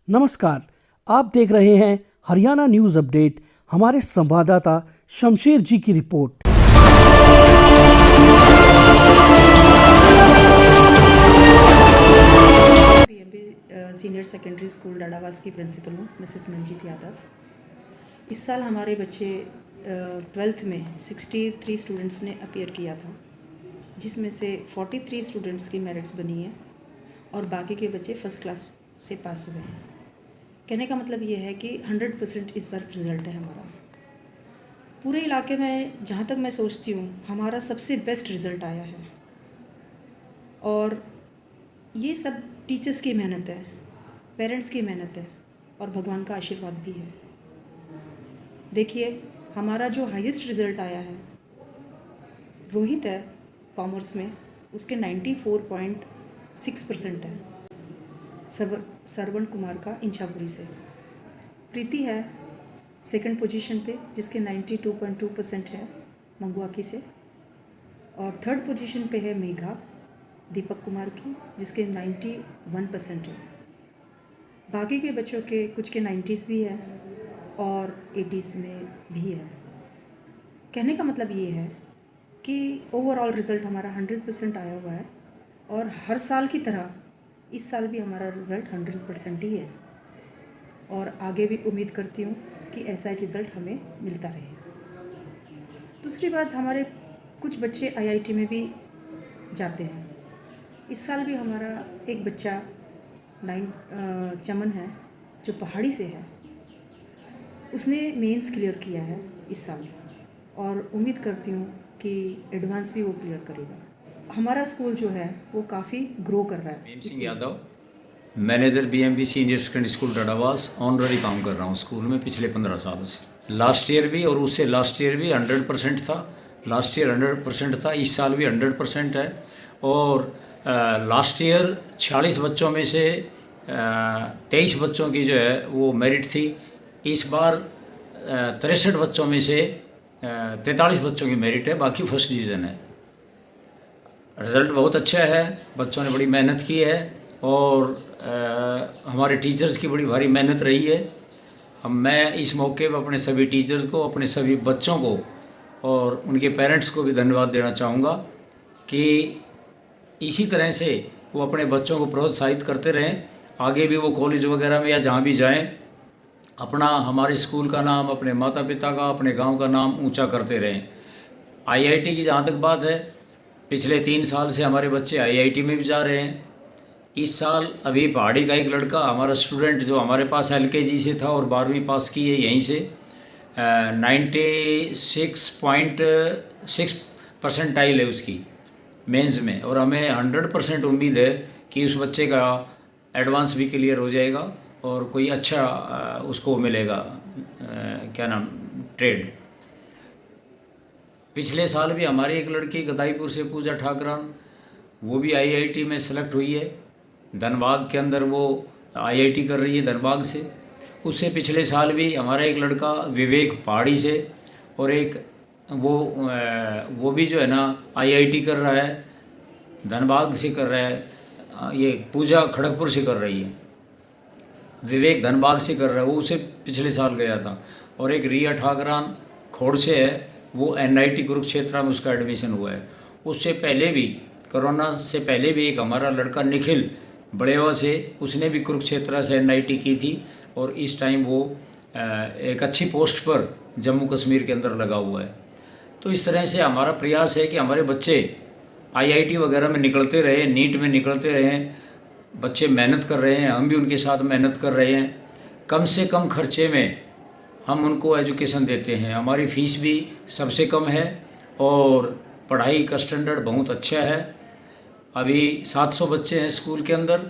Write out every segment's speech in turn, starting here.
नमस्कार, आप देख रहे हैं हरियाणा न्यूज़ अपडेट। हमारे संवाददाता शमशेर जी की रिपोर्ट। PMB senior secondary school Dadawas की प्रिंसिपल हूँ, मिसेस मंजीत यादव। इस साल हमारे बच्चे 12th में 63 स्टूडेंट्स ने अपीयर किया था, जिसमें से 43 स्टूडेंट्स की मेरिट्स बनी है और बाकी के बच्चे फर्स्ट क्लास से पास हुए हैं। कहने का मतलब ये है कि 100% इस बार रिज़ल्ट है हमारा। पूरे इलाके में जहाँ तक मैं सोचती हूँ हमारा सबसे बेस्ट रिज़ल्ट आया है, और ये सब टीचर्स की मेहनत है, पेरेंट्स की मेहनत है और भगवान का आशीर्वाद भी है। देखिए, हमारा जो हाईएस्ट रिज़ल्ट आया है, रोहित है कॉमर्स में, उसके 94.6% है सरवण कुमार का इंचापुरी से। प्रीति है सेकंड पोजीशन पे, जिसके 92.2% है मंगुआकी से, और थर्ड पोजीशन पे है मेघा दीपक कुमार की, जिसके 91% है। बाकी के बच्चों के कुछ के 90s भी है और 80s में भी है। कहने का मतलब ये है कि ओवरऑल रिज़ल्ट हमारा 100% आया हुआ है, और हर साल की तरह इस साल भी हमारा रिज़ल्ट 100% ही है, और आगे भी उम्मीद करती हूँ कि ऐसा रिज़ल्ट हमें मिलता रहे। दूसरी बात, हमारे कुछ बच्चे आईआईटी में भी जाते हैं। इस साल भी हमारा एक बच्चा चमन है, जो पहाड़ी से है, उसने मेंस क्लियर किया है इस साल, और उम्मीद करती हूँ कि एडवांस भी वो क्लियर करेगा। हमारा स्कूल जो है वो काफ़ी ग्रो कर रहा है। Bhim Singh Yadav, manager BMB senior secondary school Dadawas, honorary काम कर रहा हूँ स्कूल में पिछले 15 साल से। लास्ट ईयर भी और उससे लास्ट ईयर भी 100% था। लास्ट ईयर 100% था, इस साल भी 100% है। और लास्ट ईयर 46 बच्चों में से 23 बच्चों की जो है वो मेरिट थी। इस बार 63 बच्चों में से 43 बच्चों की मेरिट है, बाकी फर्स्ट डिवीज़न है। रिज़ल्ट बहुत अच्छा है, बच्चों ने बड़ी मेहनत की है, और हमारे टीचर्स की बड़ी भारी मेहनत रही है। मैं इस मौके पर अपने सभी टीचर्स को, अपने सभी बच्चों को और उनके पेरेंट्स को भी धन्यवाद देना चाहूँगा कि इसी तरह से वो अपने बच्चों को प्रोत्साहित करते रहें। आगे भी वो कॉलेज वगैरह में या जहाँ भी जाएं, अपना हमारे स्कूल का नाम, अपने माता पिता का, अपने गांव का नाम ऊंचा करते रहें। आईआईटी की जहाँ तक बात है, पिछले 3 साल से हमारे बच्चे आईआईटी में भी जा रहे हैं। इस साल अभी पहाड़ी का एक लड़का हमारा स्टूडेंट, जो हमारे पास एलकेजी से था और 12वीं पास की है यहीं से, 96.6 परसेंटाइल है उसकी मेंस में, और हमें 100% उम्मीद है कि उस बच्चे का एडवांस भी क्लियर हो जाएगा और कोई अच्छा उसको मिलेगा ट्रेड। पिछले साल भी हमारी एक लड़की गदाईपुर से, पूजा ठाकरान, वो भी आईआईटी में सेलेक्ट हुई है। धनबाद के अंदर वो आईआईटी कर रही है, धनबाद से। उससे पिछले साल भी हमारा एक लड़का विवेक पहाड़ी से, और एक वो भी जो है ना आईआईटी कर रहा है, धनबाद से कर रहा है। ये पूजा खड़गपुर से कर रही है, विवेक धनबाद से कर रहा है, वो उसे पिछले साल गया था। और एक रिया ठाकरान खोड़ से है, वो एनआईटी कुरुक्षेत्र में उसका एडमिशन हुआ है। उससे पहले भी, कोरोना से पहले भी, एक हमारा लड़का निखिल बड़ेवा से, उसने भी कुरुक्षेत्र से एनआईटी की थी, और इस टाइम वो एक अच्छी पोस्ट पर जम्मू कश्मीर के अंदर लगा हुआ है। तो इस तरह से हमारा प्रयास है कि हमारे बच्चे आईआईटी वगैरह में निकलते रहे, नीट में निकलते रहे। बच्चे मेहनत कर रहे हैं, हम भी उनके साथ मेहनत कर रहे हैं। कम से कम खर्चे में हम उनको एजुकेशन देते हैं। हमारी फ़ीस भी सबसे कम है और पढ़ाई का स्टैंडर्ड बहुत अच्छा है। अभी 700 बच्चे हैं स्कूल के अंदर,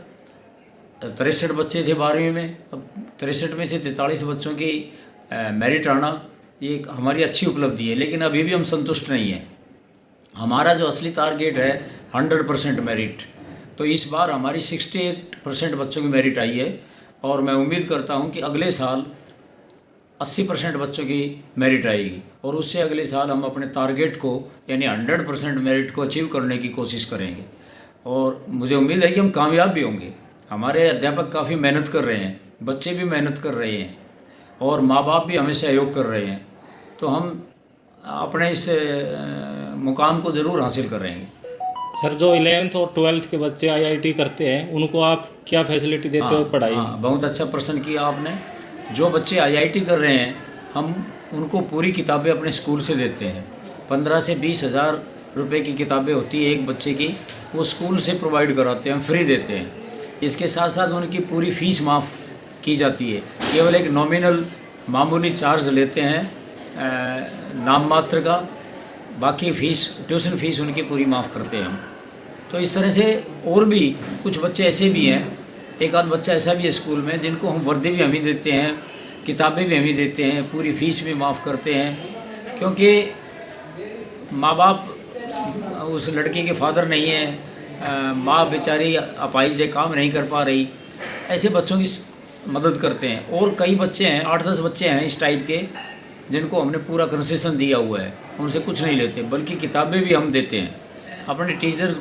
63 बच्चे थे 12वीं में, अब 63 में से 43 बच्चों की मेरिट आना, ये हमारी अच्छी उपलब्धि है। लेकिन अभी भी हम संतुष्ट नहीं हैं। हमारा जो असली टारगेट है 100% मेरिट, तो इस बार हमारी 68% बच्चों की मेरिट आई है, और मैं उम्मीद करता हूं कि अगले साल 80% बच्चों की मेरिट आएगी, और उससे अगले साल हम अपने टारगेट को यानी 100% मेरिट को अचीव करने की कोशिश करेंगे। और मुझे उम्मीद है कि हम कामयाब भी होंगे। हमारे अध्यापक काफ़ी मेहनत कर रहे हैं, बच्चे भी मेहनत कर रहे हैं और माँ बाप भी हमें सहयोग कर रहे हैं, तो हम अपने इस मुकाम को ज़रूर हासिल करेंगे। सर, जो 11th और 12th के बच्चे IIT करते हैं उनको आप क्या फैसिलिटी देते हो पढ़ाई में? हाँ, बहुत अच्छा प्रश्न किया आपने। जो बच्चे IIT कर रहे हैं हम उनको पूरी किताबें अपने स्कूल से देते हैं। 15 से 20 हज़ार रुपये की किताबें होती है एक बच्चे की, वो स्कूल से प्रोवाइड कराते हैं, हम फ्री देते हैं। इसके साथ साथ उनकी पूरी फ़ीस माफ़ की जाती है। केवल एक नॉमिनल मामूली चार्ज लेते हैं नाम मात्र का, बाकी फ़ीस ट्यूशन फ़ीस उनकी पूरी माफ़ करते हैं हम। तो इस तरह से और भी कुछ बच्चे ऐसे भी हैं, एक आध बच्चा ऐसा भी है स्कूल में जिनको हम वर्दी भी हम ही देते हैं, किताबें भी हम ही देते हैं, पूरी फ़ीस भी माफ़ करते हैं। क्योंकि माँ बाप उस लड़की के फादर नहीं है, माँ बेचारी अपाहिज है, काम नहीं कर पा रही, ऐसे बच्चों की मदद करते हैं। और कई बच्चे हैं, 8-10 बच्चे हैं इस टाइप के जिनको हमने पूरा कंसेशन दिया हुआ है, उनसे कुछ नहीं लेते, बल्कि किताबें भी हम देते हैं। अपने टीचर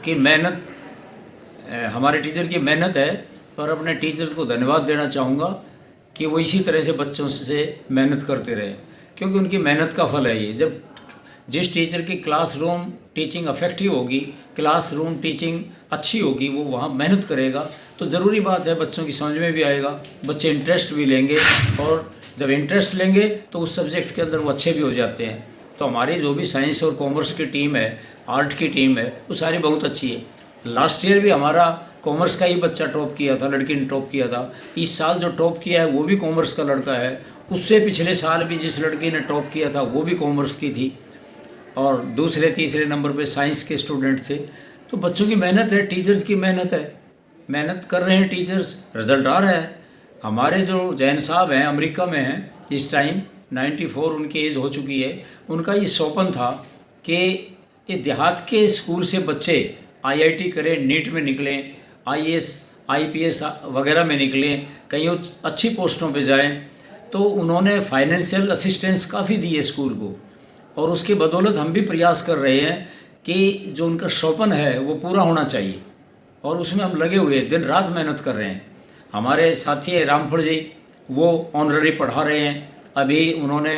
की मेहनत, हमारे टीचर की मेहनत है, पर अपने टीचर को धन्यवाद देना चाहूँगा कि वो इसी तरह से बच्चों से मेहनत करते रहे, क्योंकि उनकी मेहनत का फल है ये। जब जिस टीचर की क्लासरूम टीचिंग इफेक्टिव होगी, क्लासरूम टीचिंग अच्छी होगी, वो वहाँ मेहनत करेगा, तो ज़रूरी बात है बच्चों की समझ में भी आएगा, बच्चे इंटरेस्ट भी लेंगे, और जब इंटरेस्ट लेंगे तो उस सब्जेक्ट के अंदर वो अच्छे भी हो जाते हैं। तो हमारी जो भी साइंस और कॉमर्स की टीम है, आर्ट की टीम है, वो सारी बहुत अच्छी है। लास्ट ईयर भी हमारा कॉमर्स का ही बच्चा टॉप किया था, लड़की ने टॉप किया था। इस साल जो टॉप किया है वो भी कॉमर्स का लड़का है। उससे पिछले साल भी जिस लड़की ने टॉप किया था वो भी कॉमर्स की थी, और दूसरे तीसरे नंबर पे साइंस के स्टूडेंट थे। तो बच्चों की मेहनत है, टीचर्स की मेहनत है, मेहनत कर रहे हैं टीचर्स, रिजल्ट आ रहा है। हमारे जो जैन साहब हैं, अमेरिका में हैं इस टाइम, 94 उनकी एज हो चुकी है। उनका ये स्वप्न था कि ये देहात के स्कूल से बच्चे IIT करें, नीट में निकलें, IAS IPS वगैरह में निकलें, कहीं अच्छी पोस्टों पे जाएं। तो उन्होंने फाइनेंशियल असिस्टेंस काफ़ी दी है स्कूल को, और उसके बदौलत हम भी प्रयास कर रहे हैं कि जो उनका स्वप्न है वो पूरा होना चाहिए, और उसमें हम लगे हुए दिन रात मेहनत कर रहे हैं। हमारे साथी है रामफल जी, वो ऑनररी पढ़ा रहे हैं। अभी उन्होंने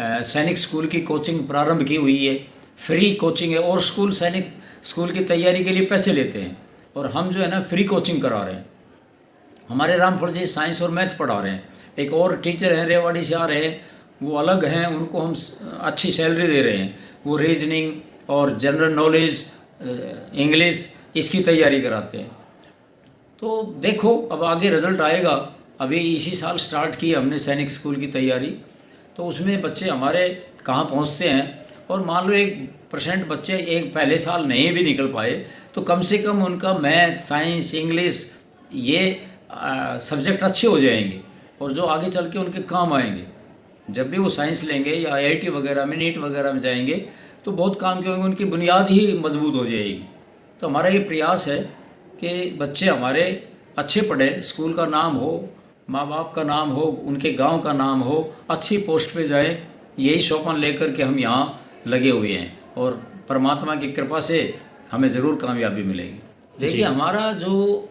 सैनिक स्कूल की कोचिंग प्रारंभ की हुई है, फ्री कोचिंग है, और स्कूल सैनिक स्कूल की तैयारी के लिए पैसे लेते हैं, और हम जो है ना फ्री कोचिंग करा रहे हैं। हमारे रामफल जी साइंस और मैथ पढ़ा रहे हैं। एक और टीचर हैं रेवाड़ी से आ रहे हैं, वो अलग हैं, उनको हम अच्छी सैलरी दे रहे हैं। वो रीजनिंग और जनरल नॉलेज, इंग्लिश, इसकी तैयारी कराते हैं। तो देखो अब आगे रिज़ल्ट आएगा। अभी इसी साल स्टार्ट की हमने सैनिक स्कूल की तैयारी, तो उसमें बच्चे हमारे कहाँ पहुँचते हैं। और मान लो 1% बच्चे एक पहले साल नहीं भी निकल पाए, तो कम से कम उनका मैथ, साइंस, इंग्लिश ये सब्जेक्ट अच्छे हो जाएंगे, और जो आगे चल के उनके काम आएंगे। जब भी वो साइंस लेंगे या IIT वगैरह में, नीट वगैरह में जाएंगे, तो बहुत काम के होंगे, उनकी बुनियाद ही मजबूत हो जाएगी। तो हमारा ये प्रयास है कि बच्चे हमारे अच्छे पढ़े, स्कूल का नाम हो, माँ बाप का नाम हो, उनके गांव का नाम हो, अच्छी पोस्ट पे जाए। यही स्वप्न लेकर के हम यहाँ लगे हुए हैं, और परमात्मा की कृपा से हमें ज़रूर कामयाबी मिलेगी। देखिए हमारा जो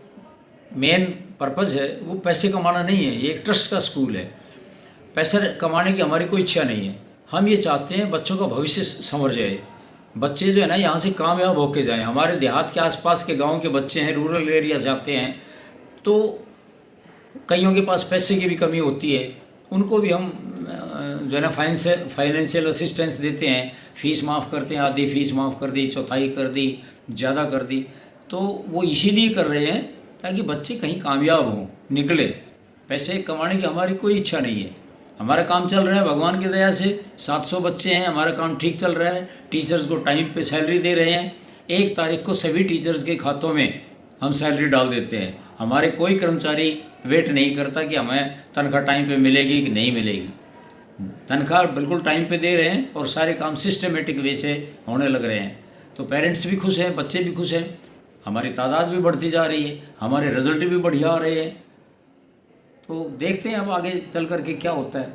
मेन पर्पज़ है वो पैसे कमाना नहीं है, ये एक ट्रस्ट का स्कूल है। पैसा कमाने की हमारी कोई इच्छा नहीं है। हम ये चाहते हैं बच्चों का भविष्य संवर जाए, बच्चे जो है ना यहाँ से कामयाब होके जाएं। हमारे देहात के आसपास के गांव के बच्चे हैं, रूरल एरिया जाते हैं, तो कईयों के पास पैसे की भी कमी होती है, उनको भी हम जो है ना फाइनेंशियल असिस्टेंस देते हैं, फ़ीस माफ़ करते हैं, आधी फ़ीस माफ़ कर दी, चौथाई कर दी, ज़्यादा कर दी। तो वो इसीलिए कर रहे हैं ताकि बच्चे कहीं कामयाब हों, निकले। पैसे कमाने की हमारी कोई इच्छा नहीं है। हमारा काम चल रहा है भगवान की दया से, 700 बच्चे हैं, हमारा काम ठीक चल रहा है। टीचर्स को टाइम पे सैलरी दे रहे हैं। 1 तारीख को सभी टीचर्स के खातों में हम सैलरी डाल देते हैं। हमारे कोई कर्मचारी वेट नहीं करता कि हमें तनख्वाह टाइम पे मिलेगी कि नहीं मिलेगी। तनख्वाह बिल्कुल टाइम पे दे रहे हैं, और सारे काम सिस्टमेटिक वे से होने लग रहे हैं। तो पेरेंट्स भी खुश हैं, बच्चे भी खुश हैं, हमारी तादाद भी बढ़ती जा रही है, हमारे रिजल्ट भी बढ़िया आ रहे हैं। तो देखते हैं अब आगे चल कर के क्या होता है,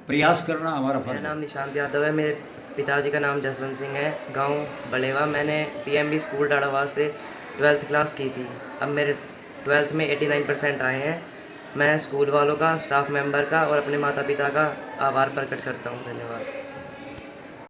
प्रयास करना हमारा फर्ज है। मेरा नाम निशांत यादव है, मेरे पिताजी का नाम जसवंत सिंह है, गांव बलेवा। मैंने PMB स्कूल डाड़ावास से 12th क्लास की थी। अब मेरे 12th में 89% आए हैं। मैं स्कूल वालों का, स्टाफ मेंबर का और अपने माता पिता का आभार प्रकट करता हूँ। धन्यवाद।